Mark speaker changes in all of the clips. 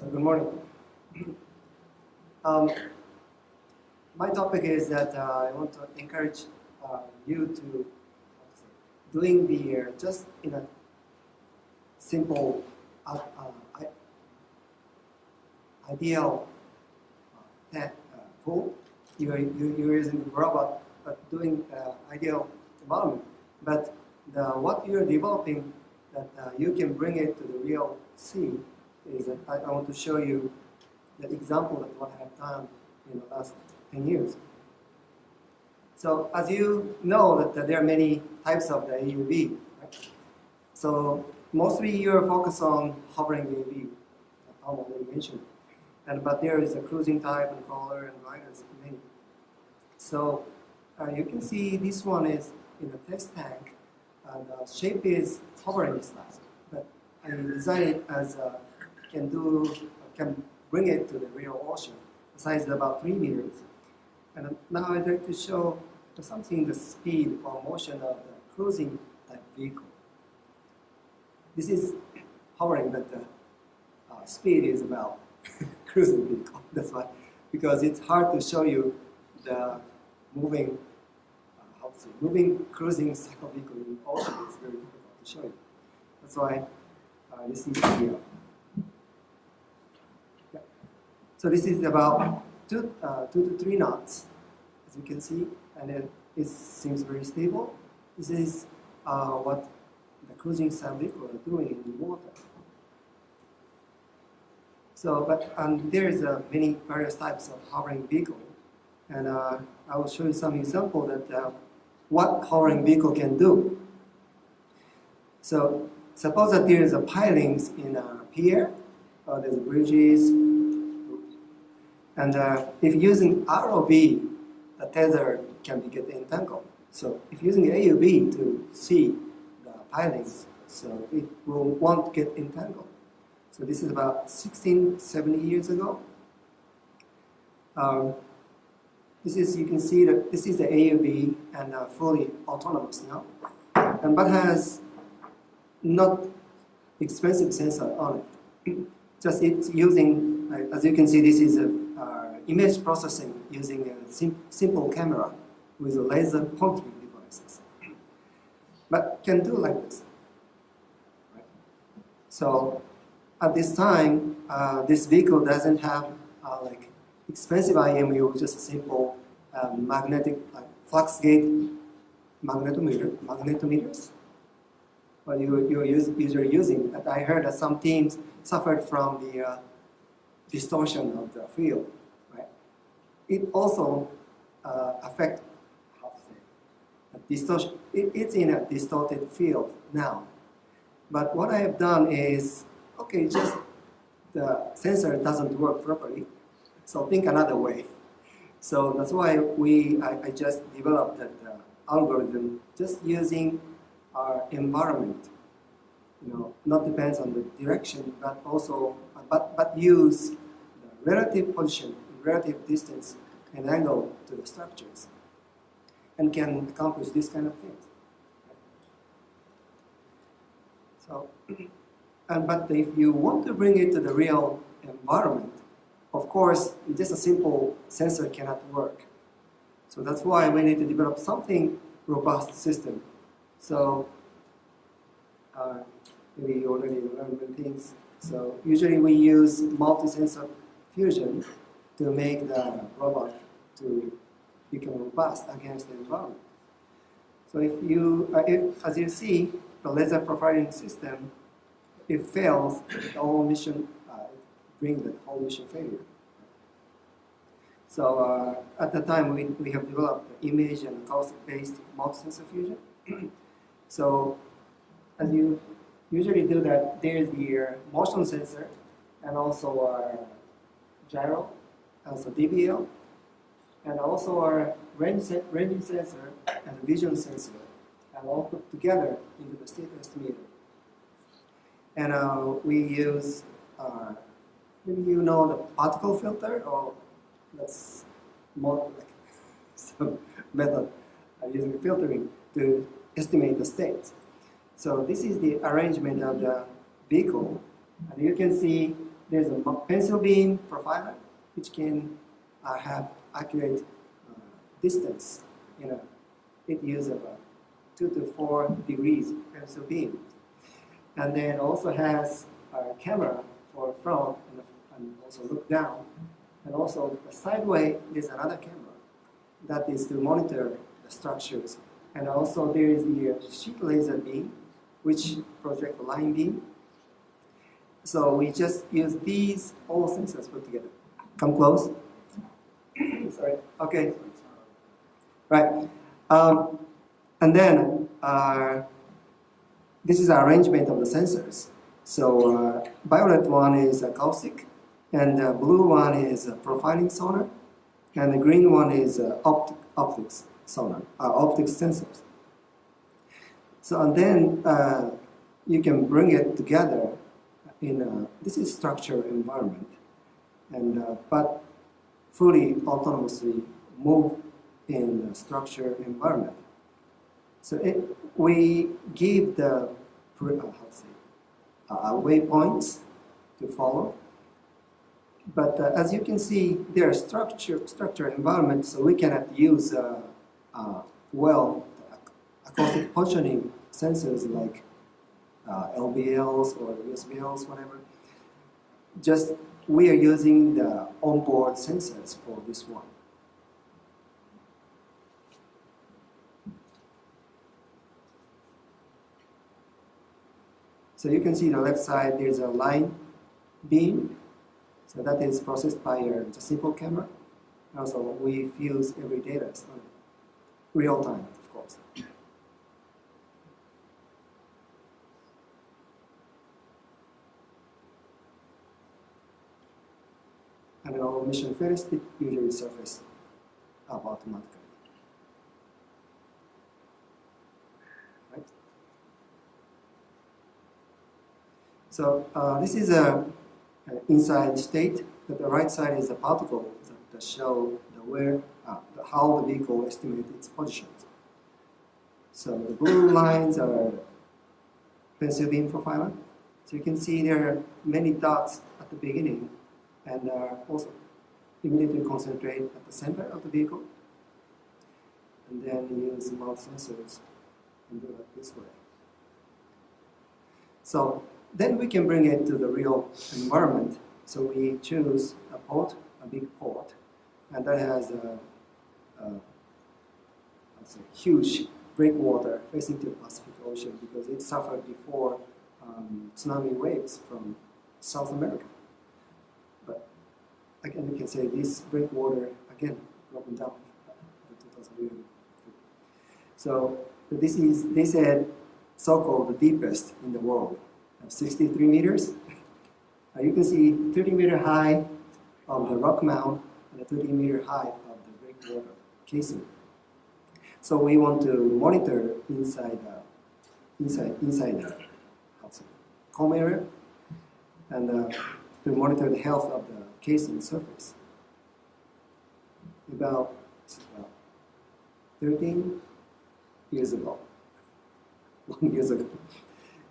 Speaker 1: So good morning. Um, my topic is that I want to encourage you to doing the just in a simple ideal tool. You're using the robot, but doing ideal environment. But what you're developing that you can bring it to the real scene is that I want to show you the example of what I have done in the last 10 years. So as you know that there are many types of the AUV. Right? So mostly you're focused on hovering AUV, I already mentioned. But there is a cruising type and crawler and riders many. So you can see this one is in a test tank. The shape is hovering size, but I designed it as can bring it to the real ocean. The size is about 3 meters. And now I'd like to show something the speed or motion of the cruising type vehicle. This is hovering, but the speed is about cruising vehicle. That's why, because it's hard to show you the moving, moving cruising cycle vehicle in ocean. It's very difficult to show you. That's why this is here. Yeah. So this is about 2 to 3 knots, as you can see, and it seems very stable. This is what the cruising cycle vehicle are doing in the water. So, but there is many various types of hovering vehicle, and I will show you some example that what hovering vehicle can do. So, suppose that there is a pilings in a pier, or there's bridges, and if using ROV, the tether can get entangled. So, if using AUV to see the pilings, so it won't get entangled. So this is about 70 years ago. This is, you can see that this is the AUV and fully autonomous now, and but has not expensive sensor on it. Just it's using, as you can see, this is image processing using a simple camera with a laser pointing devices, but can do like this. Right? So. At this time, this vehicle doesn't have like expensive IMU, just a simple magnetic flux gate magnetometers. What you're usually using. And I heard that some teams suffered from the distortion of the field. Right? It also affects distortion. It's in a distorted field now. But what I have done is, okay, just the sensor doesn't work properly, so think another way. So that's why I just developed that algorithm just using our environment. You know, not depends on the direction, but also but use the relative position, relative distance, and angle to the structures, and can accomplish this kind of things. So. But if you want to bring it to the real environment, of course, just a simple sensor cannot work. So that's why we need to develop something robust system. So maybe you already learned many things. So usually we use multi-sensor fusion to make the robot to become robust against the environment. So as you see, the laser profiling system, if fails, the whole mission brings the whole mission failure. So at the time, we have developed the image and acoustic-based multi-sensor fusion. So as you usually do that, there's the motion sensor and also our gyro, also DBL, and also our ranging sensor and vision sensor, and all put together into the state estimator. And we use, maybe you know the particle filter, or that's more like some method using filtering to estimate the states. So this is the arrangement of the vehicle, and you can see there's a pencil beam profiler, which can have accurate distance. It uses about 2 to 4 degrees pencil beam. And then also has a camera for front and also look down. And also sideways, there's another camera that is to monitor the structures. And also there is the sheet laser beam, which project a line beam. So we just use these all sensors put together. Come close. Sorry. Okay. Right. And then this is the arrangement of the sensors. So violet one is acoustic, and the blue one is profiling sonar, and the green one is optics sonar, optics sensors. So and then you can bring it together in this is structured environment, and but fully autonomously move in a structured environment. So we give the waypoints to follow. But as you can see, there are structured environments, so we cannot use acoustic positioning sensors like LBLs or USBLs, whatever. Just we are using the onboard sensors for this one. So you can see the left side, there's a line beam. So that is processed by the simple camera. Also, we fuse every data on real time, of course. And then our mission finished, it usually surfaces up automatically. Right? So this is a inside state. But the right side is a particle that show how the vehicle estimates its positions. So the blue lines are pencil beam profiler. So you can see there are many dots at the beginning, and also immediately concentrate at the center of the vehicle, and then use mount sensors and do it this way. So then we can bring it to the real environment. So we choose a port, a big port, and that has a huge breakwater facing to the Pacific Ocean because it suffered before tsunami waves from South America. But again, we can say this breakwater again broken down in 2011. So this is, they said, so-called the deepest in the world, 63 meters. You can see 30-meter high of the rock mount and a 30-meter high of the breakwater casing. So we want to monitor inside the comb area, and to monitor the health of the casing surface. About 13 years ago, long years ago.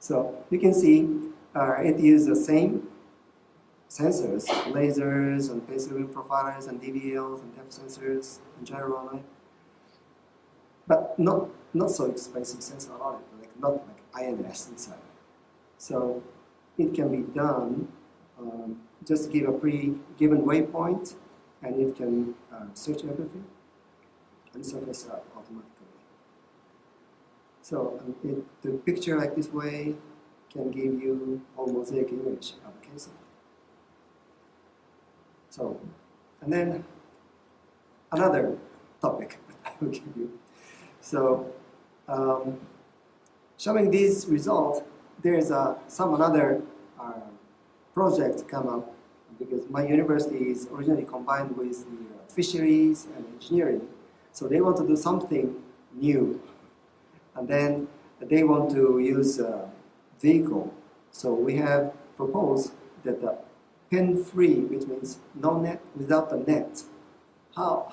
Speaker 1: So you can see it uses the same sensors, lasers and pencil beam profilers and DVLs and depth sensors in general, right? But not so expensive sensor on it, like not like INS inside. So it can be done. Just give a pre-given waypoint, and it can search everything and surface automatically. So the picture like this way can give you a mosaic image of the casing. So, and then another topic I will give you. So, showing these results, there's some another project come up because my university is originally combined with the fisheries and engineering. So they want to do something new. And then they want to use a vehicle. So we have proposed that the pen-free, which means no net, without the net. How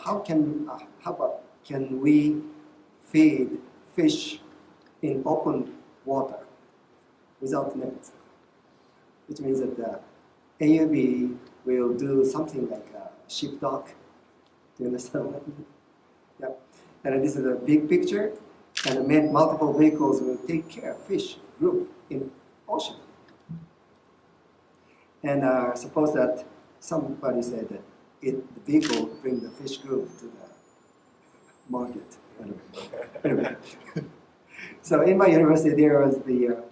Speaker 1: about can we feed fish in open water without net? Which means that AUV will do something like a ship dock. Do you understand what I mean? Yeah. And this is a big picture, and multiple vehicles will take care of fish group in ocean. And suppose that somebody said that the vehicle bring the fish group to the market. Anyway. So in my university there was the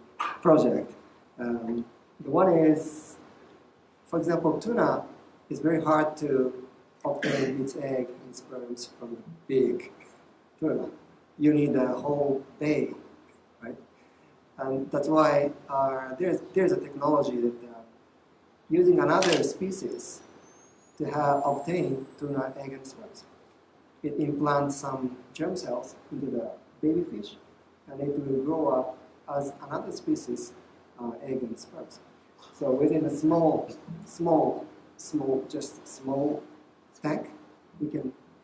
Speaker 1: project. The one is, for example, tuna is very hard to obtain its egg and sperms from a big tuna. You need a whole bay, right? And that's why there's a technology that using another species to obtain tuna egg and sperms. It implants some germ cells into the baby fish, and it will grow up as another species egg and sperms. So within a small tank,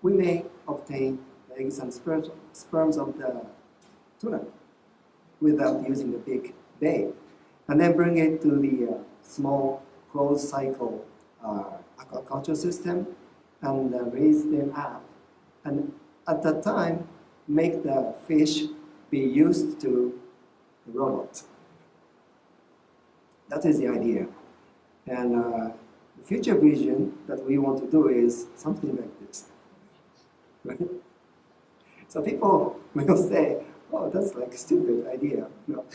Speaker 1: we may obtain the eggs and sperms of the tuna without using the big bay, and then bring it to the small closed cycle aquaculture system and raise them up. And at that time, make the fish be used to the robot. That is the idea. And the future vision that we want to do is something like this. Right? So people will say, oh, that's like a stupid idea. No.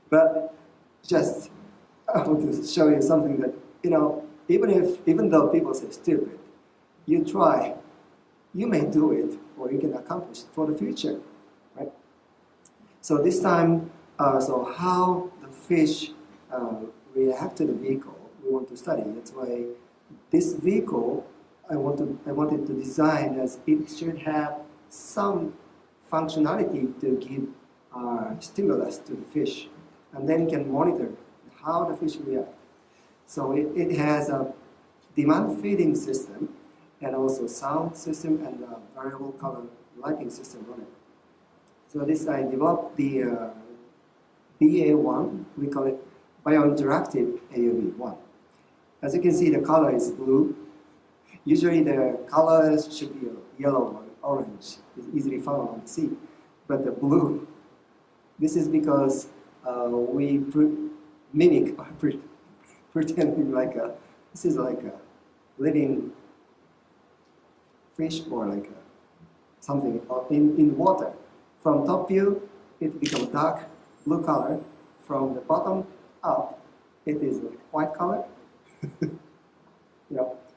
Speaker 1: But just, I want to show you something that, even though people say stupid, you try, you may do it, or you can accomplish it for the future, right? So this time, so how the fish react to the vehicle, we want to study. That's why this vehicle, I wanted to design as it should have some functionality to give stimulus to the fish, and then can monitor how the fish react. So it has a demand feeding system, and also sound system and variable color lighting system on it. So this I developed the BA1, we call it Biointeractive AUV1. As you can see, the color is blue. Usually the colors should be yellow or orange. It's easily found on the sea. But the blue, this is because we mimic, pretending this is like a living fish or like something in water. From top view, it becomes dark blue color. From the bottom up, it is white color.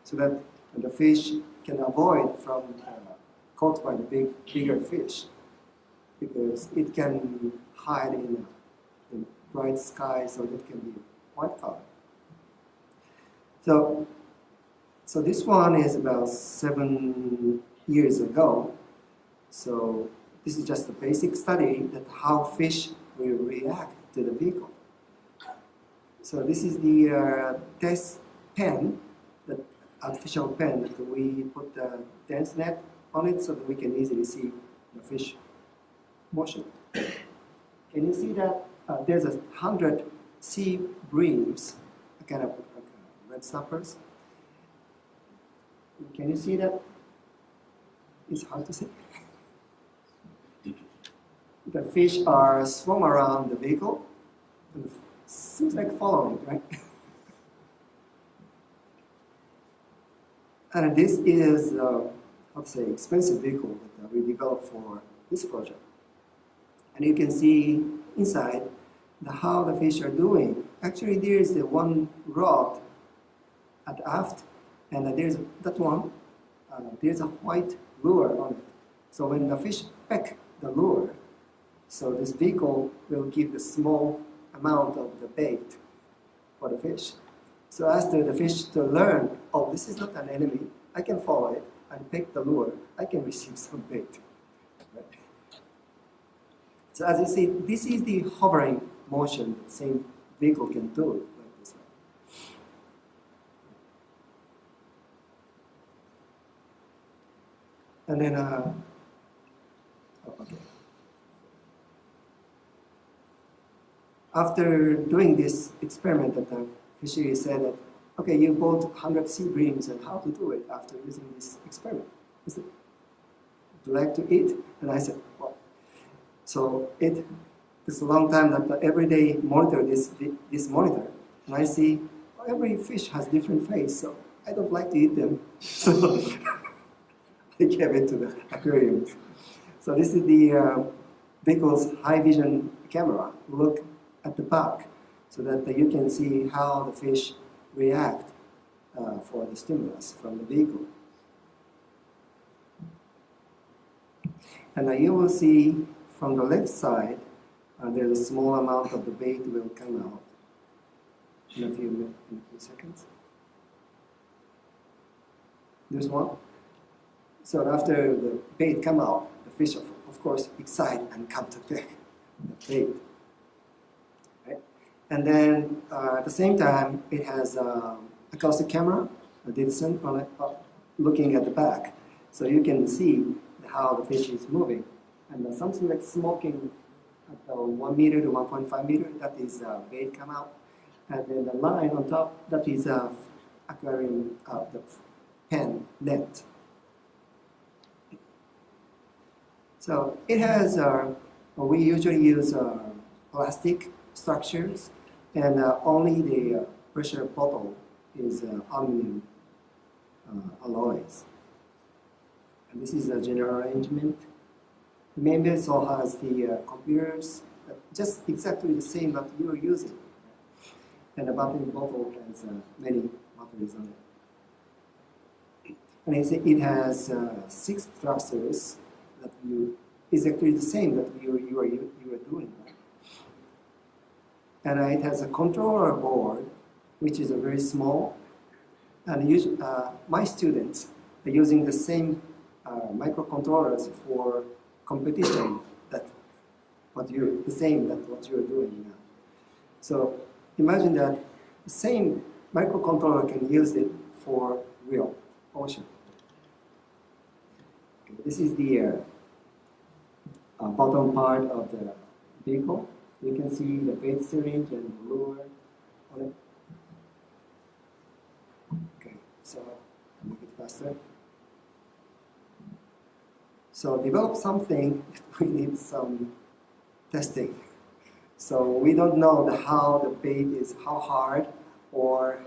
Speaker 1: So that the fish can avoid from caught by the bigger fish, because it can hide in bright sky, so it can be white color. So this one is about 7 years ago. So this is just a basic study that how fish will react to the vehicle. So this is the test pen, the artificial pen that we put the dense net on it so that we can easily see the fish motion. Can you see that there's 100 sea breams, kind of like red snappers? Can you see that? It's hard to see. The fish are swim around the vehicle. And seems like following, right? And this is, how to say, expensive vehicle that we developed for this project. And you can see inside how the fish are doing. Actually, there is the one rod at the aft, and there's that one. There's a white lure on it. So when the fish peck the lure, so this vehicle will give the small amount of the bait for the fish. So as to the fish to learn, oh, this is not an enemy, I can follow it and pick the lure, I can receive some bait. Right? So as you see, this is the hovering motion that the same vehicle can do like this way. And then, okay. After doing this experiment that fishery said that, okay, you bought 100 sea breams, and how to do it after using this experiment? He said, do you like to eat? And I said, well, so it's a long time that I every day monitor this monitor, and I see every fish has different face, so I don't like to eat them. So I gave it to the aquarium. So this is the Bickle's high vision camera. Look at the back so that you can see how the fish react for the stimulus from the vehicle. And you will see from the left side, there's a small amount of the bait will come out in a few seconds. There's one. So after the bait come out, the fish of course excite and come to pick the bait. Right? And then at the same time, it has a acoustic camera, a data center on it, looking at the back, so you can see how the fish is moving. And something like smoking at the 1 meter to 1.5 meter, that is bait come out. And then the line on top, that is aquarium, the pen net. So it has, we usually use plastic structures, and only the pressure bottle is aluminum alloys. And this is a general arrangement. The main vessel has the computers, just exactly the same that you're using. And the battery bottle has many batteries on it. And it has 6 thrusters that is actually the same that you are doing. And it has a controller board, which is a very small. And my students are using the same microcontrollers for competition that what you're doing now. So imagine that the same microcontroller can use it for real ocean. Okay, this is the bottom part of the vehicle. You can see the bait syringe and the lure on it. Okay, so make it faster. So develop something, we need some testing. So we don't know how the bait is, how hard, or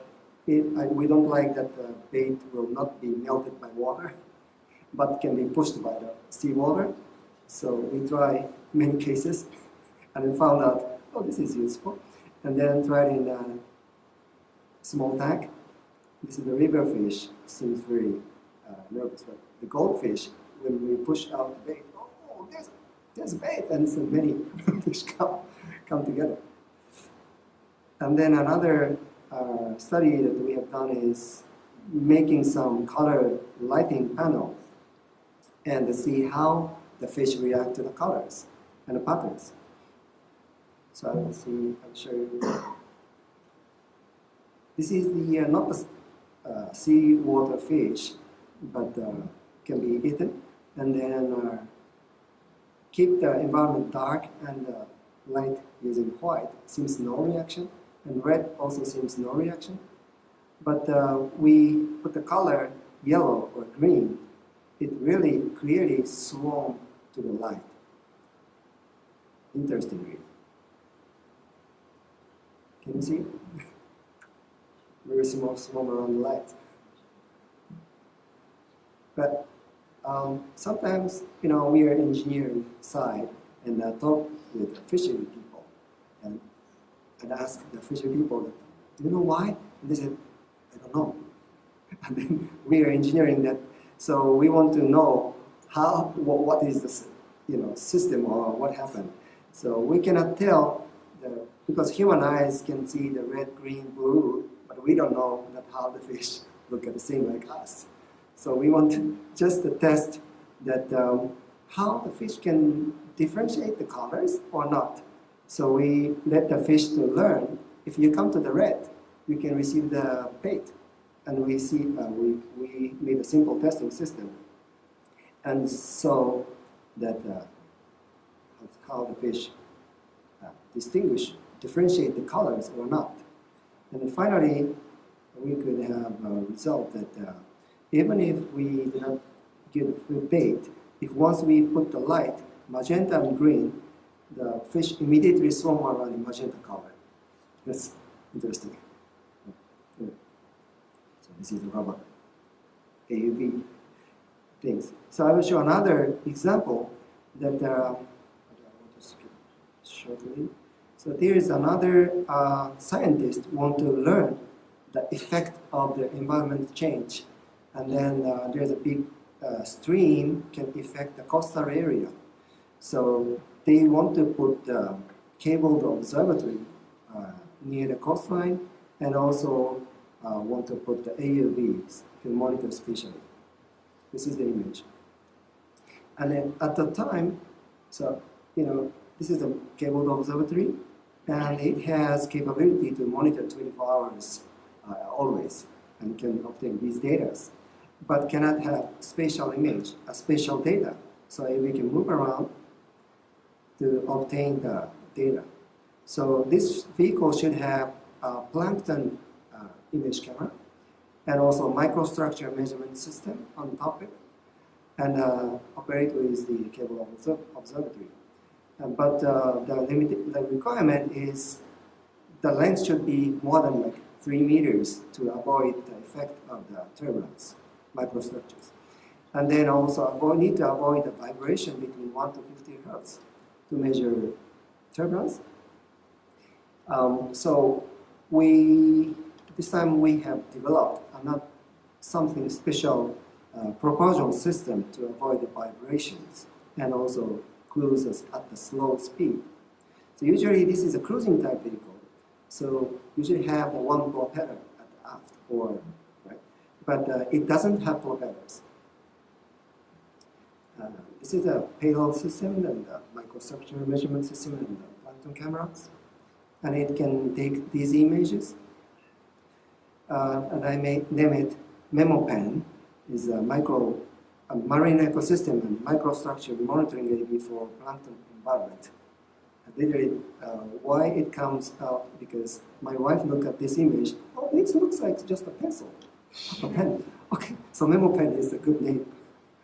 Speaker 1: we don't like that the bait will not be melted by water, but can be pushed by the seawater. So we try many cases, and then found out, oh, this is useful. And then tried in a small tank. This is the river fish, seems very nervous, but the goldfish, when we push out the bait, oh, there's bait, and so many fish come together. And then another study that we have done is making some color lighting panels and to see how the fish react to the colors and the patterns. So I'll show you. This is the not the seawater fish, but can be eaten, and then keep the environment dark and light using white seems no reaction, and red also seems no reaction. But we put the color yellow or green, it really clearly swam to the light. Interestingly. Can you see? Very small around the light. But sometimes, we are engineering side and talk with fishery people and ask the fishery people, do you know why? And they said, I don't know. And then we are engineering that, so we want to know what is the system or what happened. So we cannot tell because human eyes can see the red, green, blue, but we don't know how the fish look at the same like us. So we want just to test that how the fish can differentiate the colors or not. So we let the fish to learn. If you come to the red, you can receive the bait. And we see we made a simple testing system, and so that how the fish differentiate the colors or not. And then finally, we could have a result that even if we do not give food bait, if once we put the light, magenta and green, the fish immediately swim around in magenta color. That's interesting. So this is the rubber AUV things. So I will show another example that I want to skip shortly. So there is another scientist want to learn the effect of the environment change, and then there's a big stream can affect the coastal area. So they want to put the cabled observatory near the coastline, and also want to put the AUVs to monitor spatially. This is the image. And then at the time, so this is a cabled observatory, and it has capability to monitor 24 hours always, and can obtain these data, but cannot have spatial image, spatial data. So we can move around to obtain the data. So this vehicle should have a plankton image camera, and also microstructure measurement system on top of it, and operate with the cable observatory. But the requirement is the length should be more than like 3 meters to avoid the effect of the turbulence, microstructures. And then also need to avoid the vibration between 1 to 50 hertz to measure turbulence. So this time we have developed something special propulsion system to avoid the vibrations and also cruises at the slow speed. So usually this is a cruising type vehicle. So usually have the one propeller at the aft, right? But it doesn't have propellers. This is a payload system and the microstructure measurement system and the plankton cameras. And it can take these images. And I may name it MemoPen. Is a marine ecosystem and microstructure monitoring AV for plankton environment. Literally, why it comes out, because my wife looked at this image, oh, it looks like just a pencil, a pen. Okay, so MemoPen is a good name.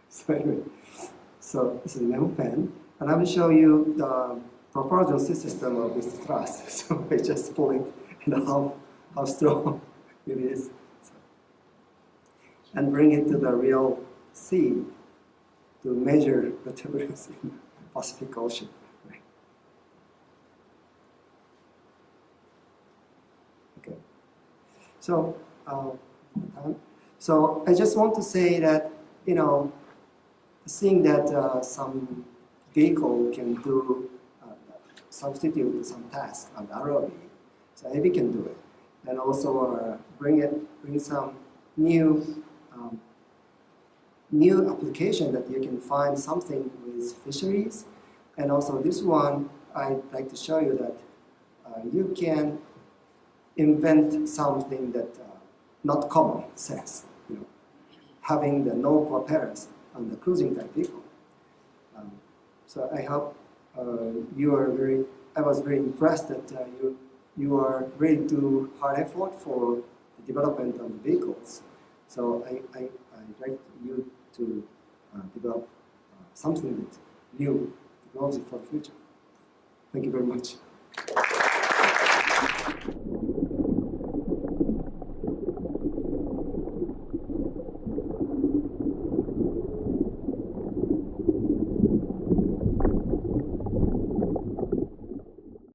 Speaker 1: So anyway, so this is MemoPen, and I will show you the propulsion system of this thrust. So I just pull it and how strong it is. And bring it to the real sea to measure the turbulence in the Pacific Ocean. Okay. So, so I just want to say that, seeing that some vehicle can do substitute some task on the ROV, so AV can do it, and also bring some new application that you can find something with fisheries. And also this one, I'd like to show you that you can invent something that not common sense, having the no propellers on the cruising type vehicle. So I hope I was very impressed that you are ready to hard effort for the development of vehicles. So I'd like you to develop something that's new technology for the future. Thank you very much.